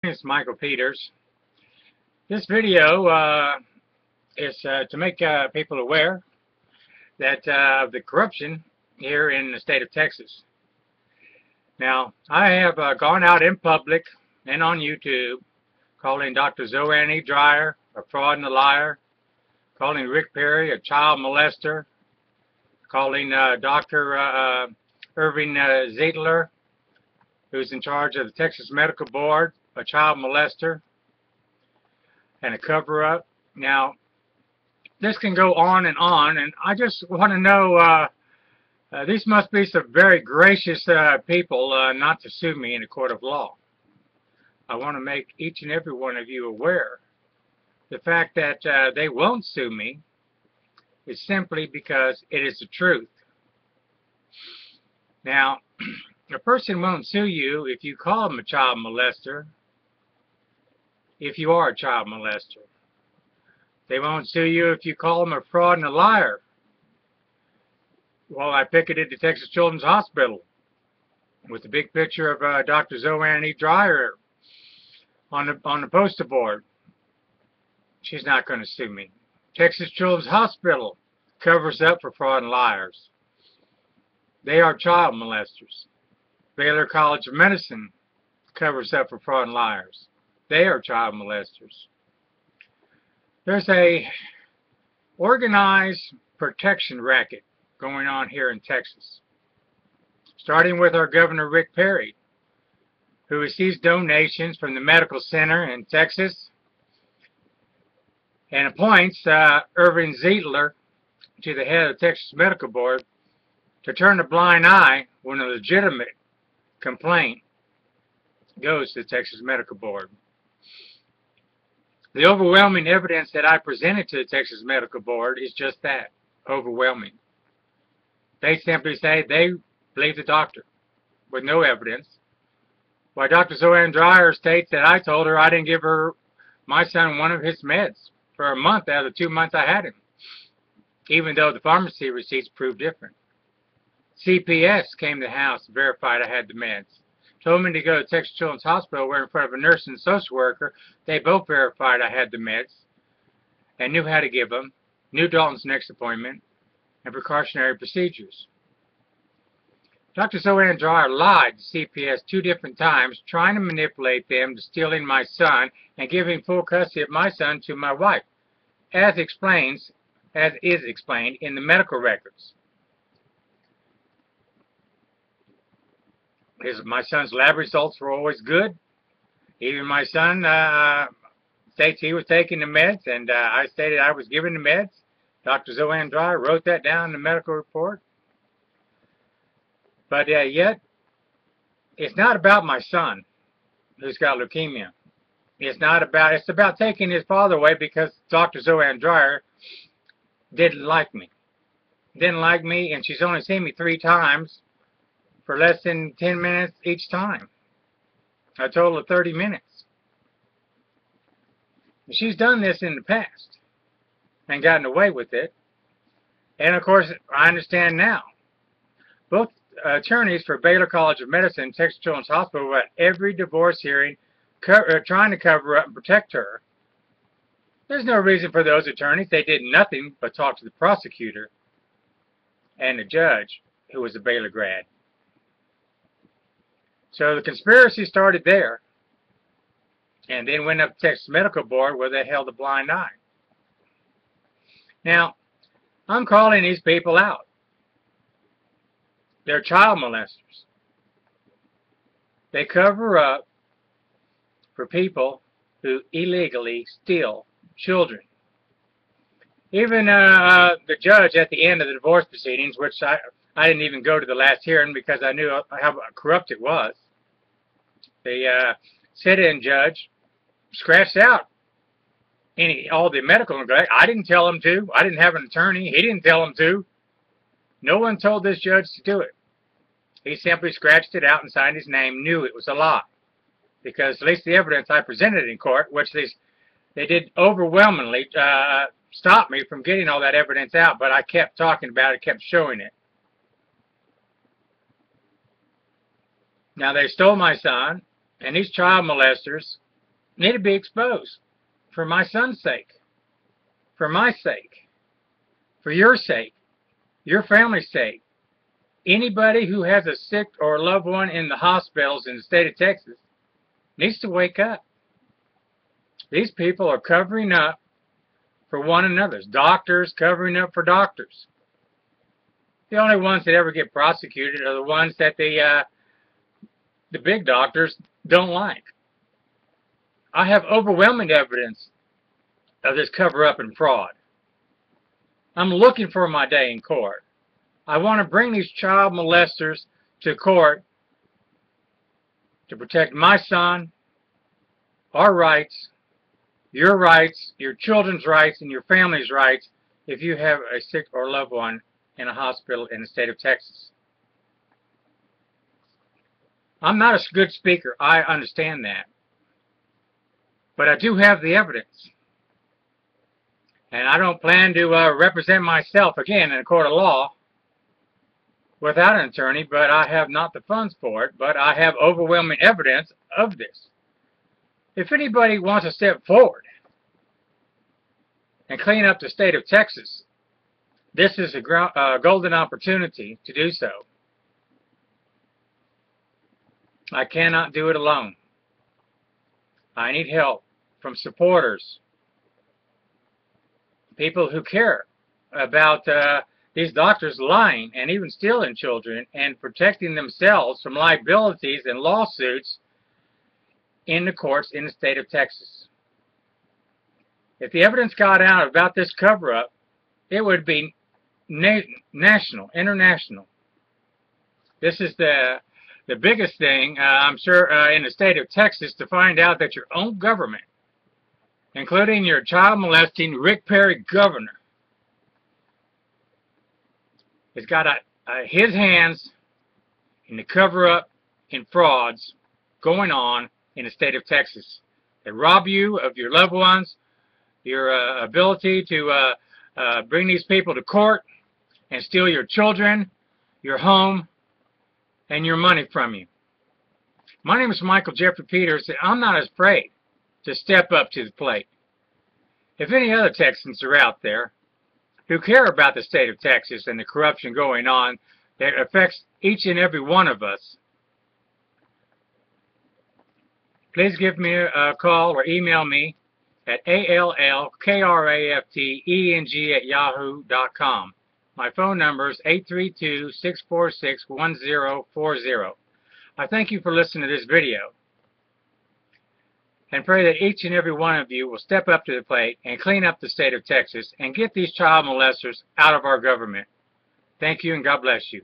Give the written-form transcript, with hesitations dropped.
It's Michael Peters. This video is to make people aware that of the corruption here in the state of Texas. Now, I have gone out in public and on YouTube calling Dr. Zoanne E. Dreyer a fraud and a liar, calling Rick Perry a child molester, calling Dr. Irving Ziegler, who's in charge of the Texas Medical Board, a child molester and a cover-up. Now, this can go on, and I just want to know, these must be some very gracious people not to sue me in a court of law. I want to make each and every one of you aware. The fact that they won't sue me is simply because it is the truth. Now, a person won't sue you if you call them a child molester, if you are a child molester. They won't sue you if you call them a fraud and a liar. Well, I picketed the Texas Children's Hospital with a big picture of Dr. Zoanne E. Dreyer on the poster board. She's not going to sue me. Texas Children's Hospital covers up for fraud and liars. They are child molesters. Baylor College of Medicine covers up for fraud and liars. They are child molesters. There's a organized protection racket going on here in Texas, starting with our Governor Rick Perry, who receives donations from the medical center in Texas and appoints Irving Ziegler to the head of the Texas Medical Board to turn a blind eye when a legitimate complaint goes to the Texas Medical Board. The overwhelming evidence that I presented to the Texas Medical Board is just that, overwhelming. They simply say they believe the doctor with no evidence. While Dr. Zoanne Dreyer states that I told her I didn't give my son one of his meds for a month out of the 2 months I had him, even though the pharmacy receipts proved different. CPS came to the house and verified I had the meds. Told me to go to Texas Children's Hospital where in front of a nurse and social worker, they both verified I had the meds and knew how to give them, knew Dalton's next appointment, and precautionary procedures. Dr. Zoanne Dreyer lied to CPS 2 different times, trying to manipulate them to stealing my son and giving full custody of my son to my wife, as is explained in the medical records. My son's lab results were always good. Even my son states he was taking the meds, and I stated I was giving the meds. Dr. Zoanne Dreyer wrote that down in the medical report. But yet, it's not about my son who's got leukemia. It's about taking his father away because Dr. Zoanne Dreyer didn't like me. And she's only seen me 3 times for less than 10 minutes each time. A total of 30 minutes. She's done this in the past and gotten away with it. And of course, I understand now. Both attorneys for Baylor College of Medicine and Texas Children's Hospital were at every divorce hearing trying to cover up and protect her. There's no reason for those attorneys. They did nothing but talk to the prosecutor and the judge, who was a Baylor grad. So the conspiracy started there, and then went up to Texas Medical Board where they held a blind eye. Now, I'm calling these people out. They're child molesters. They cover up for people who illegally steal children. Even the judge at the end of the divorce proceedings, which I didn't even go to the last hearing because I knew how corrupt it was. The sit-in judge scratched out all the medical neglect. I didn't tell him to. I didn't have an attorney. He didn't tell him to. No one told this judge to do it. He simply scratched it out and signed his name, knew it was a lie. Because at least the evidence I presented in court, which they did overwhelmingly stop me from getting all that evidence out, but I kept talking about it, kept showing it. Now, they stole my son, and these child molesters need to be exposed for my son's sake, for my sake, for your sake, your family's sake. Anybody who has a sick or loved one in the hospitals in the state of Texas needs to wake up. These people are covering up for one another. Doctors covering up for doctors. The only ones that ever get prosecuted are the ones that the big doctors don't like. I have overwhelming evidence of this cover-up and fraud. I'm looking for my day in court. I want to bring these child molesters to court to protect my son, our rights, your children's rights, and your family's rights if you have a sick or loved one in a hospital in the state of Texas. I'm not a good speaker, I understand that. But I do have the evidence. And I don't plan to represent myself again in a court of law without an attorney, but I have not the funds for it, but I have overwhelming evidence of this. If anybody wants to step forward and clean up the state of Texas, this is a golden opportunity to do so. I cannot do it alone. I need help from supporters, people who care about these doctors lying and even stealing children and protecting themselves from liabilities and lawsuits in the courts in the state of Texas. If the evidence got out about this cover-up, it would be national, international. This is the biggest thing, I'm sure, in the state of Texas, to find out that your own government, including your child molesting Rick Perry governor, has got his hands in the cover-up and frauds going on in the state of Texas. They rob you of your loved ones, your ability to bring these people to court, and steal your children, your home, and your money from you. My name is Michael Jeffrey Peters, and I'm not afraid to step up to the plate. If any other Texans are out there who care about the state of Texas and the corruption going on that affects each and every one of us, please give me a call or email me at allkrafting@yahoo.com. My phone number is 832-646-1040. I thank you for listening to this video, and pray that each and every one of you will step up to the plate and clean up the state of Texas and get these child molesters out of our government. Thank you, and God bless you.